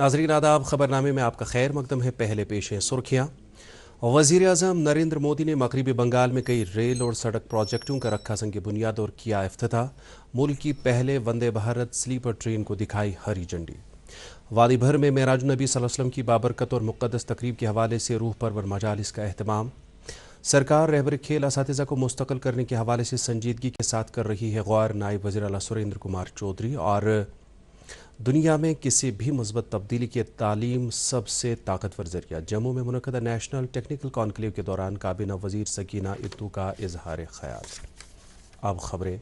नाजरीन आदाब, खबरनामे में आपका खैर मकदम है। पहले पेश हैं सुर्खियाँ। वज़ीर आज़म नरेंद्र मोदी ने मगरबी बंगाल में कई रेल और सड़क प्रोजेक्टों का रखा संग बुनियाद और किया इफ्तिताह। मुल्क की पहले वंदे भारत स्लीपर ट्रेन को दिखाई हरी झंडी। वादी भर में मेराज नबी सल्लल्लाहु अलैहि वसल्लम की बाबरकत और मुक़द्दस तकरीब के हवाले से रूह परवर मजालिस का एहतमाम। सरकार रहबर खेल असातिज़ा को मुस्तक़ल करने के हवाले से संजीदगी के साथ कर रही है गौर। नायब वज़ीर आला सुरेंद्र कुमार चौधरी। और दुनिया में किसी भी मुस्बत तब्दीली की तालीम सबसे ताकतवर जरिया। जम्मू में मुनक़दा नेशनल टेक्निकल कॉन्क्लेव के दौरान काबीना वज़ीर सकीना इत्तू का इजहार ख्याल। अब खबरें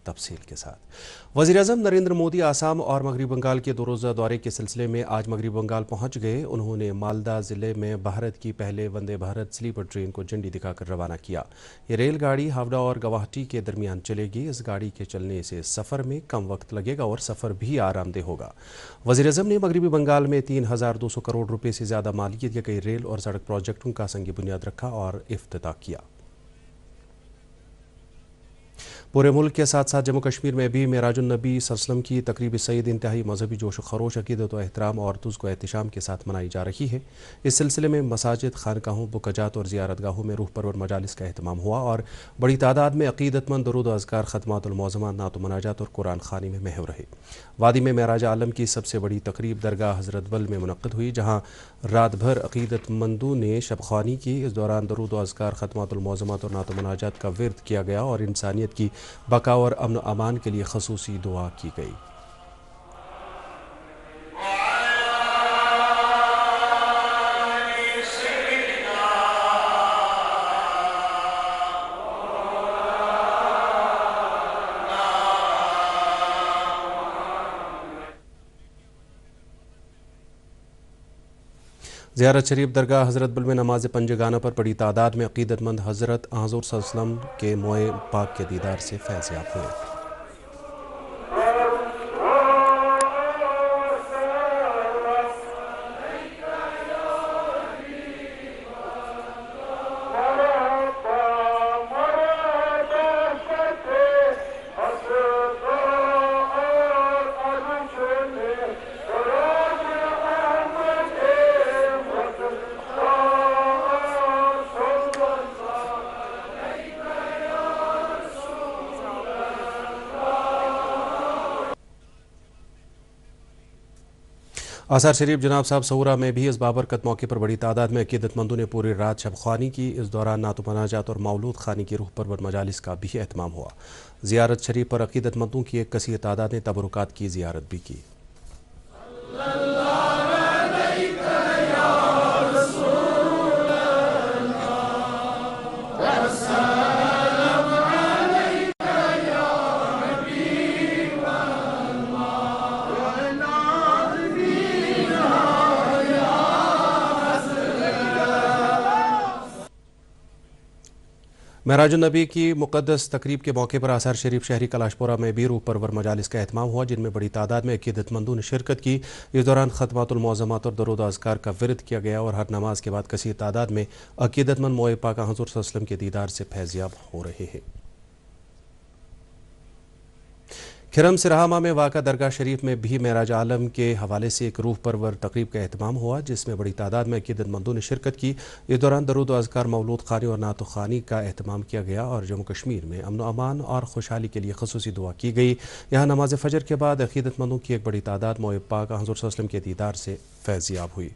तफसील के साथ। वज़ीर आज़म नरेंद्र मोदी आसाम और मगरबी बंगाल के 2 रोज़ा दौरे के सिलसिले में आज मगरबी बंगाल पहुंच गए। उन्होंने मालदा ज़िले में भारत की पहले वंदे भारत स्लीपर ट्रेन को झंडी दिखाकर रवाना किया। ये रेलगाड़ी हावड़ा और गुवाहाटी के दरमियान चलेगी। इस गाड़ी के चलने से सफ़र में कम वक्त लगेगा और सफ़र भी आरामदेह होगा। वज़ीर आज़म ने मगरबी बंगाल में 3200 करोड़ रुपये से ज़्यादा मालियत के कई रेल और सड़क प्रोजेक्टों का संग बुनियाद रखा और इफ्तिताह किया। पूरे मुल्क के साथ साथ जम्मू कश्मीर में भी मेराजुन नबी सल्लल्लाहु अलैहि वसल्लम की तकरीब सईद इंतहाई मजहबी जोश खरोश, अकीदत व एहतराम और तुज़्को एहतिशाम के साथ मनाई जा रही है। इस सिलसिले में मसाजिद, खानकाहों, बुकजात और ज़ियारतगाहों में रूह परवर मजालिस का एहतमाम हुआ और बड़ी तादाद में अकीदतमंद दरूद व अज़कार, ख़तमातुल मौज़मात, नात व मनाजात और कुरान ख़ानी में महव रहे। वादी में मेराज आलम की सबसे बड़ी तकरीब दरगाह हज़रत बल में मुनक़्क़िद हुई, जहाँ रात भर अकीदतमंदों ने शब ख़्वानी की। इस दौरान दरूद व अज़कार, ख़तमातुल मौज़मात और नात व मनाजात का विर्द किया गया और इंसानियत की बका और अमन अमान के लिए ख़ुसूसी दुआ की गई। ज़ियारत शरीफ दरगाह हज़रत बल में नमाज पंजगाना पर बड़ी तादाद में अकीदतमंद हज़रत हुज़ूर सल्लल्लाहु अलैहि वसल्लम के मोए पाक के दीदार से फैज़याब हुए। आसार शरीफ जनाब साहब सऊरा में भी इस बाबरकत मौके पर बड़ी तादाद में अकीदतमंदों ने पूरी रात शब ख़्वानी की। इस दौरान नात व मनाजात और मौलूद ख़ानी की रूह परवर मजालिस का भी एहतमाम हुआ। ज़ियारत शरीफ पर अकीदतमंदों की एक कसीर तादाद ने तबरुकात की ज़ियारत भी की। मेराजुन नबी की मुक़द्दस तकरीब के मौके पर आसार शरीफ शहरी कलाशपुरा में भी रूह परवर मजालिस का एहतमाम हुआ, जिनमें बड़ी तादाद में अकीदतमंदों ने शिरकत की। इस दौरान ख़तमातुल मौज़मात और दरूद व अज़कार का विर्द किया गया और हर नमाज के बाद कसीर तादाद में अकीदतमंद मोए पाक हुज़ूर सल्लल्लाहु अलैहि वसल्लम के दीदार से फैज़याब हो रहे हैं। खिरम सिरहामा में वाक़ा दरगाह शरीफ में भी मेराज आलम के हवाले से एक रूह परवर तकरीब का एहतमाम हुआ, जिसमें बड़ी तादाद में अकीदतमंदों ने शिरकत की। इस दौरान दरूद व अज़कार, मौलूद ख़ानी और नात ख़ानी का एहतमाम किया गया और जम्मू कश्मीर में अमन अमान और खुशहाली के लिए ख़ुसूसी दुआ की गई। यहाँ नमाज फ़जर के बाद अकीदतमंदों की एक बड़ी तादाद मोए पाक हुज़ूर सल्लल्लाहु अलैहि वसल्लम के दीदार से फैज़याब हुई।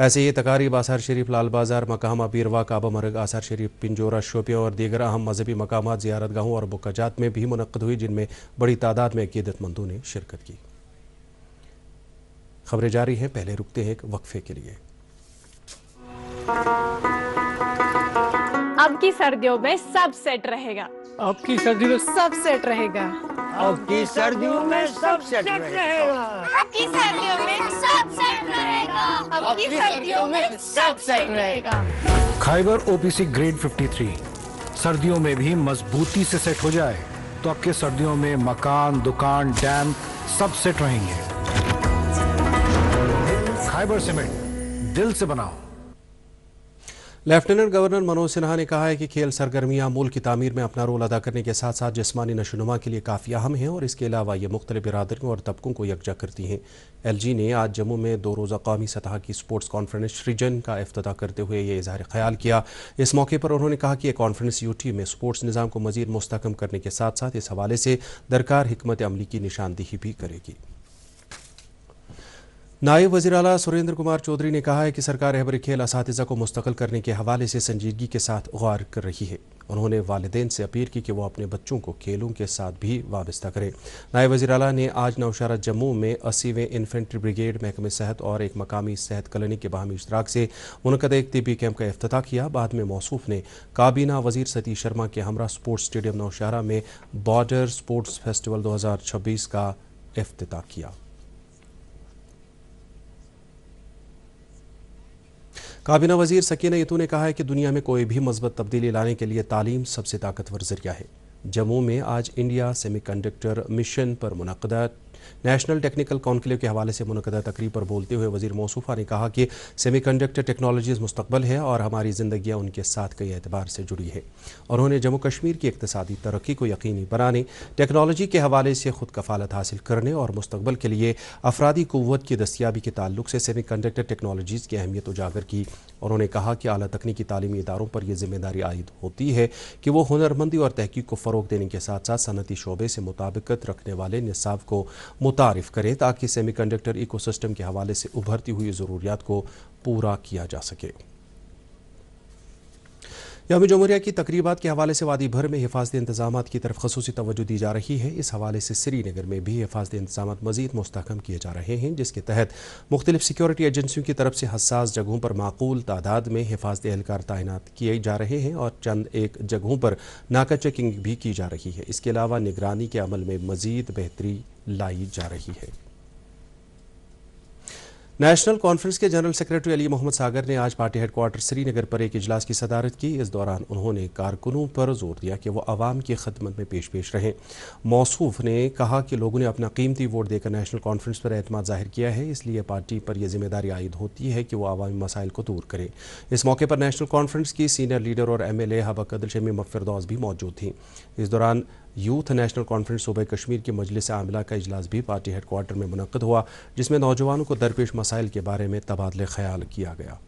ऐसे ही तकारीब आसार शरीफ, लाल बाजार, मकामा बीरवा, काबा मरग, आसार शरीफ, पिंजोरा, शोपिया और दीगर अहम मजहबी मकामात, ज़ियारतगाहों और बुकजात में भी मुनक़्क़िद हुई, जिनमें बड़ी तादाद में अकीदतमंदों ने शिरकत की। खबरें जारी हैं, पहले रुकते हैं एक वक्फे के लिए। अब की सर्दियों में सब सेट रहेगा। अब की सर्दियों में सब सेट रहेगा। अब की सर्दियों में सब सेट रहेगा। अब की सर्दियों में सब सेट रहेगा। अब की सर्दियों में सब सेट रहेगा। खाइबर ओपीसी ग्रेड 53 सर्दियों में भी मजबूती से सेट हो जाए तो आपके सर्दियों में मकान, दुकान, डैम सब सेट रहेंगे। खाइबर सीमेंट, दिल से बनाओ। लेफ्टिनेंट गवर्नर मनोज सिन्हा ने कहा है कि खेल सरगर्मियां मुल्क की तामीर में अपना रोल अदा करने के साथ साथ जिस्मानी नशोनुमा के लिए काफ़ी अहम हैं और इसके अलावा ये मुख्तलिफ बिरादरियों और तबकों को यकजा करती हैं। LG ने आज जम्मू में 2 रोज़ा कौमी सतह की स्पोर्ट्स कॉन्फ्रेंस सृजन का इफ्तिताह करते हुए ये इजहार ख्याल किया। इस मौके पर उन्होंने कहा कि यह कॉन्फ्रेंस UT में स्पोर्ट्स निज़ाम को मज़ीद मुस्तहकम करने के साथ साथ इस हवाले से दरकार हिकमत अमली की निशानदेही भी करेगी। नायब वज़ीर आला सुरेंद्र कुमार चौधरी ने कहा है कि सरकार रहबरी खेल असातिज़ा को मुस्तक़ल करने के हवाले से संजीदगी के साथ गौर कर रही है। उन्होंने वालिदैन से अपील की कि वो अपने बच्चों को खेलों के साथ भी वाबस्ता करें। नायब वज़ीर आला ने आज नौशहरा जम्मू में 80वें इन्फेंट्री ब्रिगेड, महकमे सेहत और एक मकामी सेहत क्लिनिक के बाहमी इश्तराक से मुनक़द एक तिब्बी कैंप का इफ्तिताह किया। बाद में मौसूफ ने काबीना वज़ीर सतीश शर्मा के हमरा स्पोर्ट्स स्टेडियम नौशहरा में बॉर्डर स्पोर्ट्स फेस्टिवल 2026 का इफ्तिताह किया। काबीना वज़ीर सकीना यतू ने कहा है कि दुनिया में कोई भी मज़बूत तब्दीली लाने के लिए तालीम सबसे ताकतवर ज़रिया है। जम्मू में आज इंडिया सेमीकंडक्टर मिशन पर मुनक़दा नेशनल टेक्निकल कॉन्क्लेव के हवाले से मुनक़दा तकरीब पर बोलते हुए वज़ीर मौसूफ़ा ने कहा कि सेमीकंडक्टर टेक्नोलॉजीज़ मुस्तक़बल है और हमारी ज़िंदगियाँ उनके साथ कई एतबार से जुड़ी है। उन्होंने जम्मू कश्मीर की इक़्तिसादी तरक्की को यकीनी बनाने, टेक्नोलॉजी के हवाले से खुद कफ़ालत हासिल करने और मुस्तक़बल के लिए अफरादी क़ुव्वत की दस्तियाबी के ताल्लुक से सेमीकंडक्टर टेक्नोलॉजीज़ की अहमियत उजागर की। उन्होंने कहा कि आला तकनीकी तालीमी इदारों पर यह ज़िम्मेदारी आयद होती है कि वो हुनरमंदी और तहकीक को फ़रोग़ देने के साथ साथ सनती शोबे से मुताबिकत रखने वाले निसाब को मुतारिफ करें ताकि सेमीकंडक्टर इकोसिस्टम के हवाले से उभरती हुई ज़रूरियात को पूरा किया जा सके। यौम जमहूरिया की तकरीबात के हवाले से वादी भर में हिफाजती इंतजामात की तरफ खसूसी तवज्जो दी जा रही है। इस हवाले से श्रीनगर में भी हिफाजती इंतजामात मज़ीद मुस्तहकम किए जा रहे हैं, जिसके तहत मुख्तलिफ सिक्योरिटी एजेंसियों की तरफ से हसास जगहों पर माकूल तादाद में हिफाजती एहलकार तैनात किए जा रहे हैं और चंद एक जगहों पर नाका चेकिंग भी की जा रही है। इसके अलावा निगरानी के अमल में मज़ीद बेहतरी लाई जा रही है। नेशनल कॉन्फ्रेंस के जनरल सेक्रेटरी अली मोहम्मद सागर ने आज पार्टी हेडक्वार्टर श्रीनगर पर एक इजलास की सदारत की। इस दौरान उन्होंने कारकुनों पर जोर दिया कि वो आवाम की खिदमत में पेश रहें। मौसूफ ने कहा कि लोगों ने अपना कीमती वोट देकर नेशनल कॉन्फ्रेंस पर एतमाद जाहिर किया है, इसलिए पार्टी पर यह जिम्मेदारी आयद होती है कि वो आवामी मसाइल को दूर करे। इस मौके पर नेशनल कॉन्फ्रेंस की सीनियर लीडर और MLA हबक अदल शमीम फिरदौस भी मौजूद थीं। इस दौरान यूथ नेशनल कॉन्फ्रेंस सूबे कश्मीर की मजलिस आमिला का इजलास भी पार्टी हेडक्वार्टर में मुनक्कद हुआ, जिसमें नौजवानों को दरपेश मसाइल के बारे में तबादले ख्याल किया गया।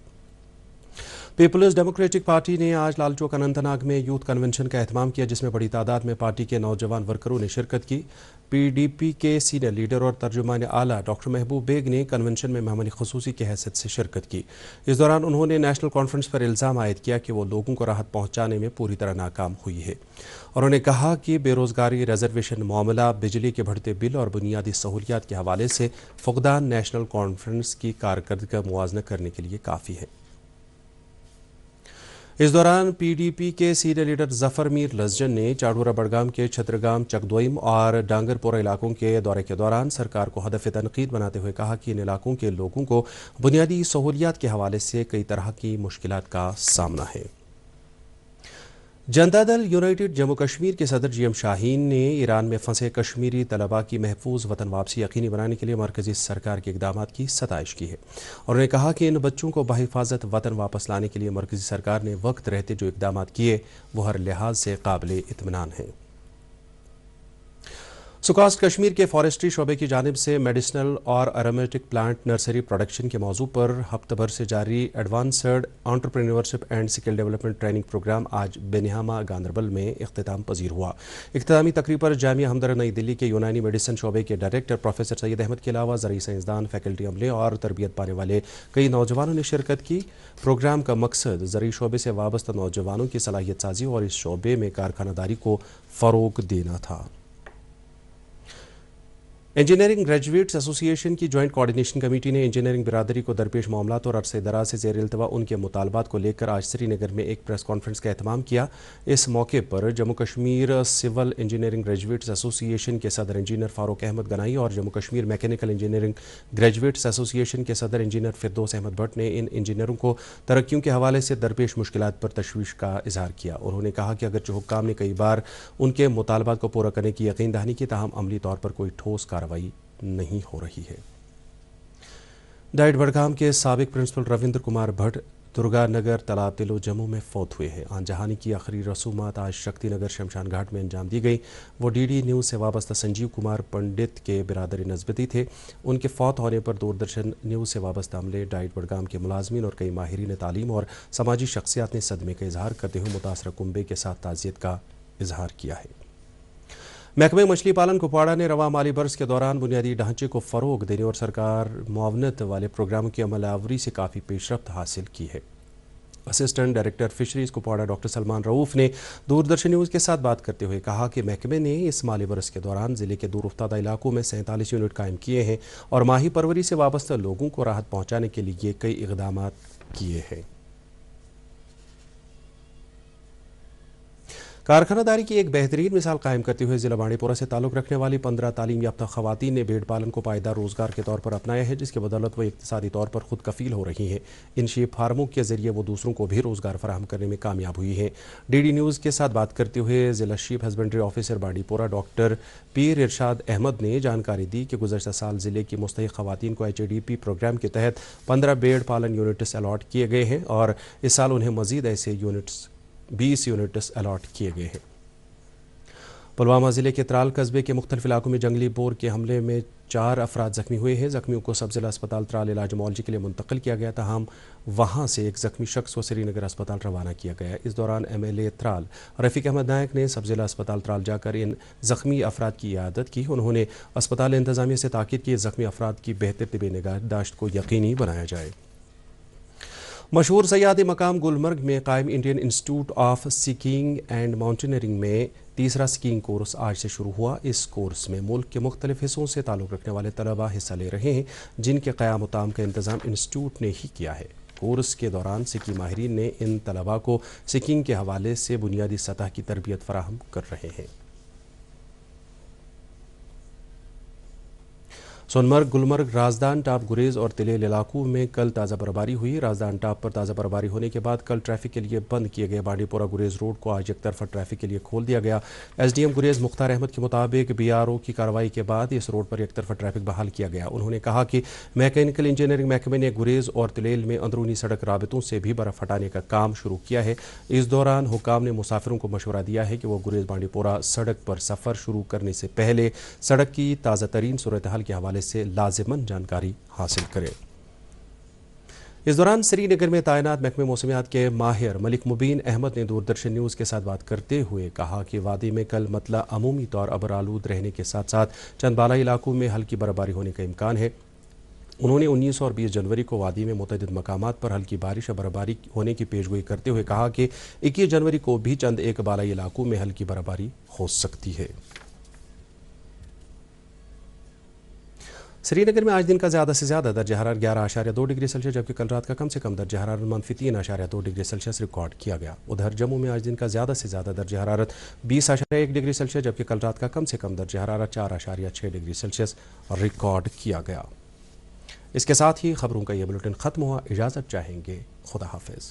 पीपल्स डेमोक्रेटिक पार्टी ने आज लाल चौक अनंतनाग में यूथ कन्वेंशन का एहतमाम किया, जिसमें बड़ी तादाद में पार्टी के नौजवान वर्करों ने शिरकत की। PDP के सीनियर लीडर और तर्जुमान आला डॉक्टर महबूब बेग ने कन्वेंशन में मेहमान खुसूसी की हैसियत से शिरकत की। इस दौरान उन्होंने नेशनल कॉन्फ्रेंस पर इल्ज़ाम आयद किया कि वो लोगों को राहत पहुंचाने में पूरी तरह नाकाम हुई है। उन्होंने कहा कि बेरोज़गारी, रिजर्वेशन मामला, बिजली के बढ़ते बिल और बुनियादी सहूलियात के हवाले से फुकदान नेशनल कॉन्फ्रेंस की कारकर्दगी का मुआवजा करने के लिए काफ़ी है। इस दौरान PDP के सीनियर लीडर जफर मीर लजजन ने चाड़ूरा बड़गाम के छत्रगाम, चकदोइम और डांगरपोरा इलाकों के दौरे के दौरान सरकार को हदफ तनकीद बनाते हुए कहा कि इन इलाकों के लोगों को बुनियादी सहूलियात के हवाले से कई तरह की मुश्किलात का सामना है। जनता दल यूनाइटेड जम्मू कश्मीर के सदर GM शाहीन ने ईरान में फंसे कश्मीरी तलबा की महफूज वतन वापसी यकीनी बनाने के लिए मरकजी सरकार के इकदामात की सताइश की है। उन्होंने कहा कि इन बच्चों को बहिफाजत वतन वापस लाने के लिए मरकजी सरकार ने वक्त रहते जो इकदामात किए वो हर लिहाज से काबिल इत्मीनान है। सुकास्ट कश्मीर के फॉरेस्ट्री शोबे की जानिब से मेडिसिनल और एरोमेटिक प्लांट नर्सरी प्रोडक्शन के मौजू पर हफ्ते भर से जारी advanced entrepreneurship and skill development training program आज बेनिहामा गांदरबल में इख्तिताम पजीर हुआ। इख्तितामी तकरीब पर जामिया हमदर्द नई दिल्ली के यूनानी मेडिसिन शोबे के डायरेक्टर प्रोफेसर सैयद अहमद के अलावा ज़रई साइंसदान, फैकल्टी अमले और तरबियत पाने वाले कई नौजवानों ने शिरकत की। प्रोग्राम का मकसद ज़रई शोबे से वाबस्ता नौजवानों की सलाहियत साजी और इस शोबे में कारखानादारी को फ़रोग़ देना था। इंजीनियरिंग ग्रेजुएट्स एसोसिएशन की जॉइंट कोऑर्डिनेशन कमेटी ने इंजीनियरिंग बिरादरी को दरपेश मामलात और अरसे दराज से ज़ेर इल्तवा उनके मुतालबात को लेकर आज श्रीनगर में एक प्रेस कॉन्फ्रेंस का एहतमाम किया। इस मौके पर Jammu Kashmir civil engineering graduates association के सदर इंजीनियर फारूक अहमद गनाई और Jammu Kashmir mechanical engineering graduates association के सदर इंजीनियर फिरदौस अहमद भट्ट ने इन इंजीनियरों को तरक्कियों के हवाले से दरपेश मुश्किलात पर तशवीश का इजहार किया। उन्होंने कहा कि अगरचे हुक्काम ने कई बार उनके मुतालबात को पूरा करने की यकीन दहानी की, ताहम अमली तौर पर कोई ठोस कार्रवाई नहीं हो रही है। डाइट बड़गाम के साबिक प्रिंसिपल रविंद्र कुमार भट्ट दुर्गा नगर तालाब तिलो जम्मू में फौत हुए हैं। आन जहानी की आखिरी रसूमात आज शक्ति नगर शमशान घाट में अंजाम दी गई। वो डीडी न्यूज़ से वाबस्ता संजीव कुमार पंडित के बिरादरी नस्बती थे। उनके फौत होने पर दूरदर्शन न्यूज़ से वाबस्ता अमले, डाइट बडगाम के मुलाजमीन और कई माहिरीन तालीम और समाजी शख्सियात ने सदमे का इजहार करते हुए मुतासरा कुंबे के साथ ताज़ियत का इजहार किया है। महकमे मछली पालन कुपवाड़ा ने रवा माली बरस के दौरान बुनियादी ढांचे को फ़रोग देने और सरकार मुआवनत वाले प्रोग्रामों की अमलावरी से काफ़ी पेशरफ्त हासिल की है। Assistant director fisheries Kupwara doctor Salman Rauf ने दूरदर्शन न्यूज़ के साथ बात करते हुए कहा कि महकमे ने इस माली बरस के दौरान ज़िले के दूर उफ्तादा इलाकों में 47 यूनिट कायम किए हैं और माही परवरी से वाबस्ता लोगों को राहत पहुँचाने के लिए कई इक़दाम किए हैं। कारखानादारी की एक बेहतरीन मिसाल कायम करते हुए ज़िला बांडीपोरा से ताल्लुक़ रखने वाली 15 तालीम याफ्ता ख़वातीन ने भेड़ पालन को पायदार रोज़गार के तौर पर अपनाया है, जिसकी बदौलत वो इक़्तिसादी तौर पर खुद कफ़ील हो रही हैं। इन शीप फार्मों के ज़रिए वो दूसरों को भी रोज़गार फराहम करने में कामयाब हुई हैं। डीडी न्यूज़ के साथ बात करते हुए ज़िला sheep husbandry officer Bandipora doctor पीर इरशाद अहमद ने जानकारी दी कि गुज़श्ता साल ज़िले की मुस्तहिक़ ख़वातीन को HADP प्रोग्राम के तहत 15 भेड़ पालन यूनिट्स अलॉट किए गए हैं और इस साल उन्हें मज़ीद ऐसे 20 यूनिट्स अलॉट किए गए हैं। पुलवामा ज़िले के त्राल कस्बे के मुख्तलिफ इलाकों में जंगली बोर के हमले में 4 अफराद ज़ख्मी हुए हैं। ज़ख्मियों को सब ज़िला अस्पताल त्राल इलाज मुआवजे के लिए मुंतकिल किया गया, ताहम वहाँ से एक ज़ख्मी शख्स को श्रीनगर अस्पताल रवाना किया गया। इस दौरान MLA त्राल रफ़ीक अहमद नायक ने सब ज़िला अस्पताल त्राल जाकर इन ज़ख्मी अफराद की इयादत की। उन्होंने अस्पताल इंतज़ामिया से ताकीद की ज़ख्मी अफराद की बेहतर तिबी निगहदाश्त को यकीनी बनाया जाए। मशहूर सयाहती मकाम गुलमर्ग में कायम Indian institute of skiing and mountaineering में तीसरा स्कीइंग कोर्स आज से शुरू हुआ। इस कोर्स में मुल्क के मुख्तलिफ हिस्सों से ताल्लुक़ रखने वाले तलबा हिस्सा ले रहे हैं, जिनके क़याम व ताम का इंतज़ाम इंस्टीट्यूट ने ही किया है। कोर्स के दौरान सिकी माहिरीन ने इन तलबा को स्कीइंग के हवाले से बुनियादी सतह की तरबियत फराहम कर रहे हैं। सोनमर्ग, गुलमर्ग, राजदान टाप, गुरेज और तिलेल इलाकों में कल ताज़ा बर्फबारी हुई। राजदान टाप पर ताज़ा बर्फबारी होने के बाद कल ट्रैफिक के लिए बंद किए गए बांडीपोरा गुरेज रोड को आज एक तरफा ट्रैफिक के लिए खोल दिया गया। SDM गुरेज मुख्तार अहमद के मुताबिक BRO की कार्रवाई के बाद इस रोड पर एक तरफा ट्रैफिक बहाल किया गया। उन्होंने कहा कि मैकेनिकल इंजीनियरिंग महकमे ने गुरेज और तिलेल में अंदरूनी सड़क राबितों से भी बर्फ हटाने का काम शुरू किया है। इस दौरान हुकाम ने मुसाफिरों को मशवरा दिया है कि वो गुरेज बांडीपोरा सड़क पर सफ़र शुरू करने से पहले सड़क की ताज़ा तरीन सूरत हाल के हवाले से लाजिमन जानकारी हासिल करें। इस दौरान श्रीनगर में तैनात महकमे मौसमियात के माहिर मलिक मुबीन अहमद ने दूरदर्शन न्यूज़ के साथ बात करते हुए कहा कि वादी में कल मतला अमूमी तौर अबर आलूद रहने के साथ साथ चंद बालाई इलाकों में हल्की बर्फबारी होने का इम्कान है। उन्होंने 19 और 20 जनवरी को वादी में मुतअद्दिद मकामात पर हल्की बारिश और बर्फबारी होने की पेशगोई करते हुए कहा कि 21 जनवरी को भी चंद एक बालाई इलाकों में हल्की बर्फबारी हो सकती है। श्रीनगर में आज दिन का ज़्यादा से ज़्यादा दर्जा हरारत 11.2 डिग्री सेल्सियस जबकि कल रात का कम से कम दर्जा हरारत -3.2 डिग्री सेल्सियस रिकॉर्ड किया गया। उधर जम्मू में आज दिन का ज़्यादा से ज़्यादा दर्जा हरारत 20.1 डिग्री सेल्सियस जबकि कल रात का कम से कम दर्जा हरारत 4.6 डिग्री सेल्सियस रिकॉर्ड किया गया। इसके साथ ही खबरों का यह बुलेटिन ख़त्म हुआ। इजाज़त चाहेंगे। खुदा हाफिज़।